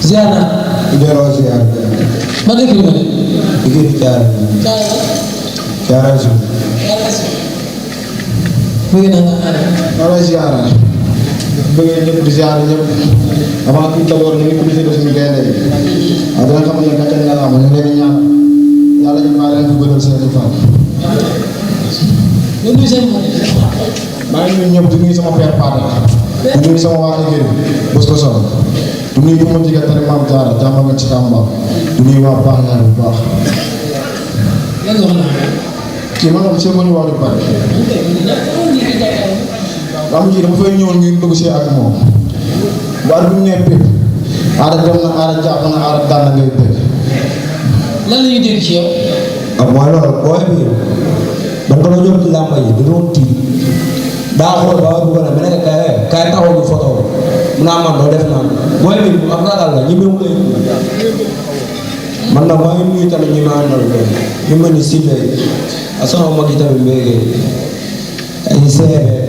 Ziana. Delloo ziar. ma dëkk bi ma ne. Digir Thiaré. Thiaré si. bëgg naa nga ànd. maa ngi ziar. bëgg ñëpp di ziar ñëpp. avant tout d'abord ñu ngi publicité suñu gaynde yi. waaw dina xam ne gàcce nga la ñu ngi leen di ñaan yàlla ñu maa leen di bëggal seen i fan. ñu ngi seen maa ngi nuyu ñëpp di nuyu sama père Pata. di nuyu sama waa Igéri bés ko sol. di nuyu bu ma jigéen tari maam Diarra jàmm nga ci Kamba. di nuyu waa baax naa bu baax. lan nga wax naa. kii man de ñu wax lu bari. am ji dama fay ñëwoon ngir dugg si ak moom. waar bi mu nee pépp. aada dem na aada jàpp na aada daan na ngay dégg. lan la ñuy dégg ci yow. ah mooy loolu booy bi man ko la jóg ci làmb yi dañoo tiit daa xool ba bëgg na ma ne ko kaay taxaw ñu photo mu naa man doo def naan booy bi am ragal la ñi mu lay man nag maa ngi nuyu tamit ñi ma àndal ñu mel ni Sile ak sama mag yi tamit mbéygee ay seebe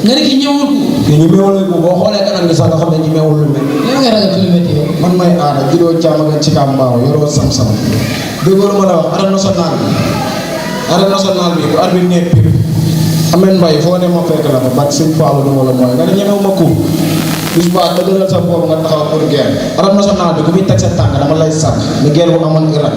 nga ne ki ñëwul. ñu meewul ko boo xoolee kanam gi sax nga xam ne ñu meewul lu mel. lan nga ragal ci lu métti yow. man may aada juddoo càmm nga ci Kambaaw yoroo sam-sam. déggoo lu ma la wax arène nationale bi. arène nationale bi bu arbitre nee pip. Ameth Mbaye foo ne ma fekk la fa bat sëñ Fallou du ma la mooy nga ne ñemewu ma kuub. bis ba dëgëral sa bopp nga taxaw pour guerre. arène nationale bi ku fi teg sa tànk dama lay sàkk. ni guerre bu amoon Irak.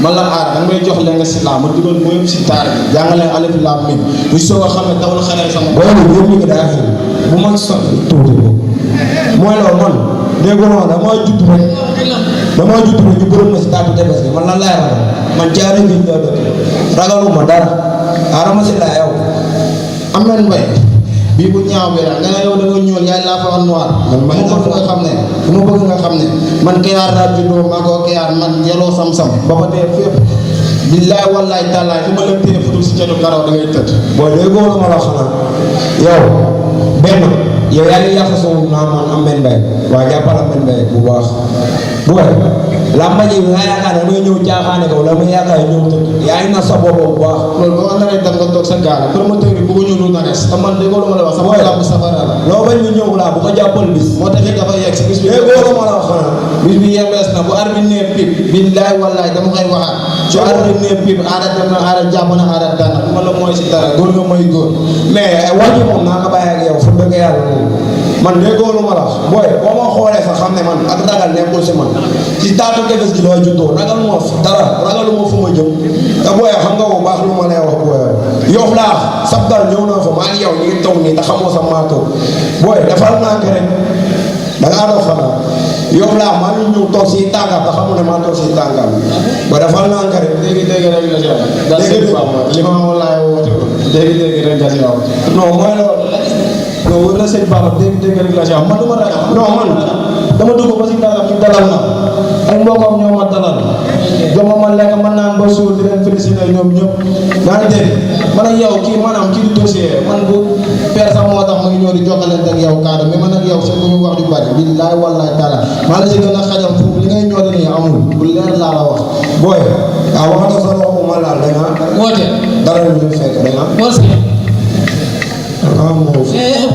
man la aada danga may jox leen nga si laa ma dugal mooy yëpp si taar bi. jàngale alif laam miim. bu soog a xam ne dawul xelal sama. booy bi yëpp ñu ko daa xëy bu ma sax tuuti ko mooy loolu man déggoo ma damaa judd rek ñu bërëm ma si taatu tefes gi man lan laay ragal man jaare gi nga dëkk ragaluma dara aadama si laa yow Ameth Mbaye bii bu ñaaw bi la nga ne yow da nga ñuul yaay laa fa noir man ma bëgg nga xam ne ma bëgg nga xam ne man Kayar laa juddoo maa ko Kayar man yeloo sam-sam ba fa dee fépp billaay wallaay tallaay fu ma la téye fu dul si catu karaw da ngay tëdd booy déggoo lu ma la xanaa yow benn yow yaa ngi yàq sama naa man Ameth Mbaye waaye jàppal Ameth Mbaye bu baax booy làmba ji nga yaakaar ne damay ñëw caaxaane ko wala may yaakaar ñëw tëdd yaa ngi na sa bopp bu baax loolu ba nga naree dem nga toog sa gaal promoteur bi bëgguñu lu nares te man déggoo lu ma la wax sama làmb safara la loo bañ ñu ñëw laa bu ko jàppal bis moo taxit dafa yegg si bis bi déggoo lu ma la wax xanaa bis bi yembees na bu arbitre nee pip billaay wallaay dama koy waxaat su arbitre nee pip aada dem na aada jàpp na aada daan na man la mooy si dara góor nga mooy góor mais wax ji moom naa ko bàyyi ak yow fu dëgg yàlla moom man déggoo lu ma la wax booy boo ma xoolee sax xam ne man ak ragal nekkul si man ci taatu tefes gi laa juddoo ragaluma dara ragaluma fu ma jëm te booy xam nga bu baax lu ma lay wax booy yow laa sab dal ñëw naa fa maa ngi yow ñu ngi toog nii te xamoo sa maatoo booy defal naa ko rek da ngaa doon xanaa yow laa maa ngi ñëw toog si tàngaam te xamu ne maa toog si tàngaam ba defal naa ko rek dégg rek la si li ma laay woote dégg rek la si waaw non mooy loolu non wër na sëñ Baba dégg rek la si waaw man du ma ragal non man dama dugg ba si dara ñu dalal ma ay mbokkam ñoo ma dalal jox ma lekk man naan ba suur di leen félicité ñoom ñëpp yaa ngi dégg man ak yow kii maanaam kii du dossier man bu père sax moo tax ma ngi ñëw di jokkalante ak yow kaddu mais man ak yow seen ñu wax ju bari billaay wallaay taala maa la si gën a xajam foofu li ngay ñoo nii amul bu leer laa la wax booy waaw waxata sa loxo ma laal da nga woote. dara ñu fekk da nga poos bi. ah moo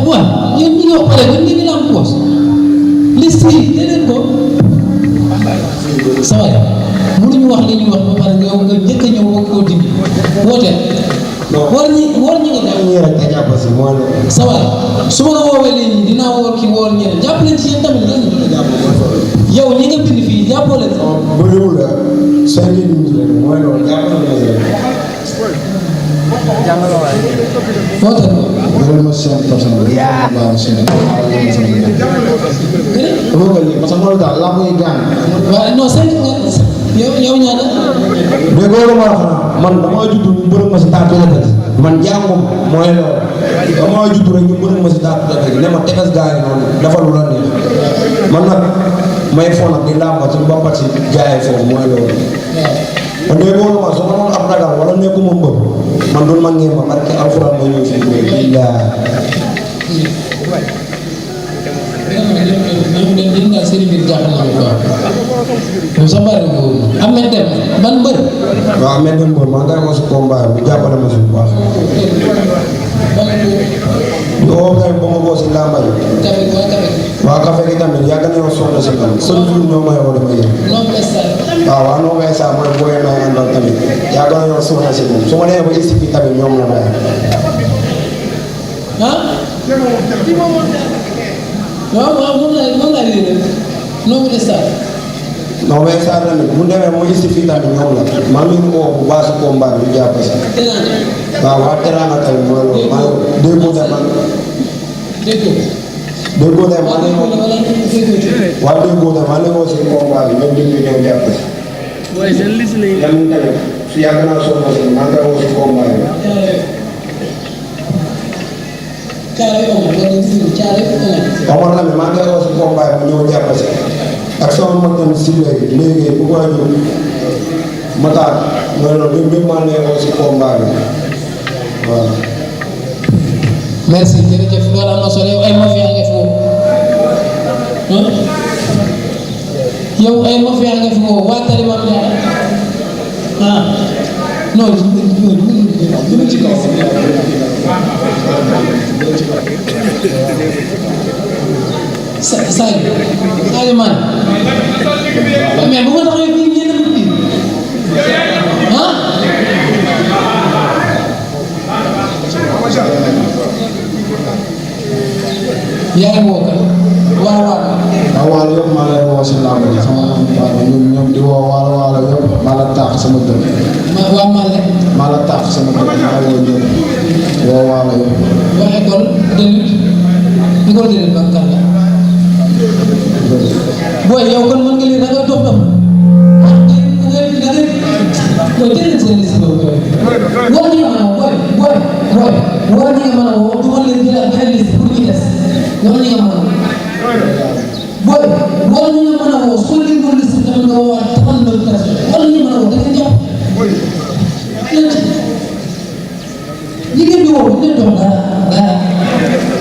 waaw yéen ñi nga wax pare ba ngeen di am poos. liste yi leneen ko. sa waay mënuñu wax li ñuy wax ba pare nga njëkk a ñëw ba koo dindi woote. war ñi nga def. ñii rek nga jàpp si mooy sa waay su ma la woowee léegi dinaa woor ki woor ñeneen jàpp leen ci yéen tamit lan la ñu jàpp yow ñi nga bind fii jàppoo leen. bëriwul la 5 minutes rek mooy loolu jàpp na la woote ko. loolu ma seen personne bi baax seen dama ko lii parce que loolu daal laa koy gaan waaw non c'est yow ñaata déggoo ma wax man dama judd ñu bëri ma si taatu la man jàngum mooy loolu dama judd rek ñu bëri ma si taatu la ne ma tefes gaa yi noonu dafa lu la neex man nag may fo nag di làmba ci mbappat si jaayee foofu mooy loolu man déggoo ma su ma doon ab ragal wala nekkuma mbër man doon ma ngeen ma barke alxuraan ma ñëw fii billaah ñoom daal seen mbir jaaxal na ko yow sa bari ko Ahmed Deme ban mbër waaw Ahmed Deme mbër maa ngi koy si combat bi jàppale ma si bu baax yoo ngay ba ma boo si làmba yi waaw café gi tamit yàgg nañoo soxla si man chaque jour ñoo may woo dama yëg waaw waaw noo ngay saa mooy booyee may àndal tamit yàgg nañoo soxla si moom su ma demee ba istifi tamit ñoom la may waaw moom laa lii non mais ça non mais ça tamit bu demee mu istifi tamit ñoom la maa ngi leen woo bu baax si combat bi jàpp si waaw waa Teranga tamit mooy loolu maa déggoo de man déggoo de maa ngi waa déggoo de maa ngi woo si combat bi ñoom ñu ñëw jàpp si tamit su yàgg naa soxla si maa ngi woo si combat bi Omar tamit maa ngi woo si combat bi ñëw jàpp si ak sama mag tamit si léegi bu ko ñëw Matar mooy loolu ñëpp maa ngi woo si combat bi waaw. merci jërëjëf loolu am na solo yow ay mafia nga fi woo yow ay mafia nga fi woo waa Tali Mame Diarra ah non dina ci kaw Sadio Mané mais bu ma taxawee fii ñenn ñi ah yaa ngi woo kan waalo yëpp maa lay woo si làmb ji sama papa ñoom di woo waalo yëpp maa la taax sama dëkk waa Male maa la taax sama dëkk maa woo ñëpp woo waalo yëpp waa école de lutte école de lutte ba kan la booy yow kon mën nga lii da nga dox dox booy jëlee seen liste boobu war nañu mën a booy war nañu mën a woo du ma leen jëlaat beneen liste pour ñu des war nañu mën a booy war nañu mën a woo soo leen ko liste tamit nga woo waat 39 personnes war nañu mën a woo da nga jàpp jigéen bi woo bu leen jox dara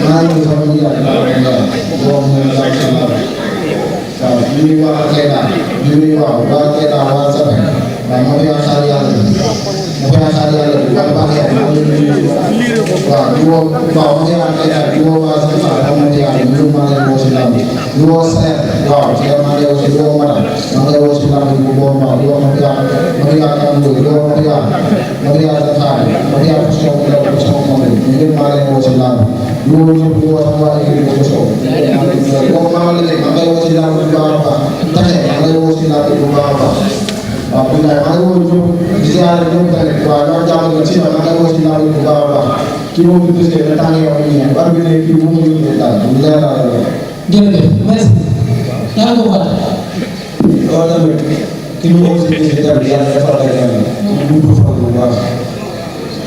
maa ngi sama yàlla boo moom laa ci la waaw ñu waa Keita ñu waaw waa Keita waa Sabe waaw ma fi xaar yàlla waaw baax yàlla waaw ñu woo waaw ma fi xaar Keita ñu woo waa Sabe waaw ma fi xaar ñu maa ngi woo si lamb ñu woo Sayer waaw maa ngi woo si woo Mata maa ngi woo si lamb bu boo ma woo ma fi xaar kan do woo ma fi xaar sa xaar ma fi xaar so maa ngi woo si lamb ñu ñëpp ñu wax waa équipe bi so ko maa ngi leen ma woo si lamb bu baax a baax taxe maa ngi woo si lamb bu baax a baax waaw bu ngay maa ngi woo ñëpp di ziar ñëpp tamit waaw ñoo jàmm nga ci maa ngi woo si lamb bu baax a baax kii moom bu gisee na tàng yow ñu war bi ne kii bu mu ñu daal bu leer la jërëjëf merci yaa ngi ko wax loolu tamit ki ñu aussi gis tamit yàlla defal ko tamit mu dugg fa bu baax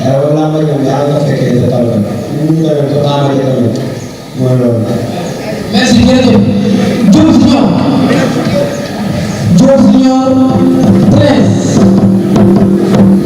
waaye wala ma ñëw yaa nga fekkee sa talon ñu tamit ko taama ji tamit mooy loolu merci jërëjëf Diop Junior 13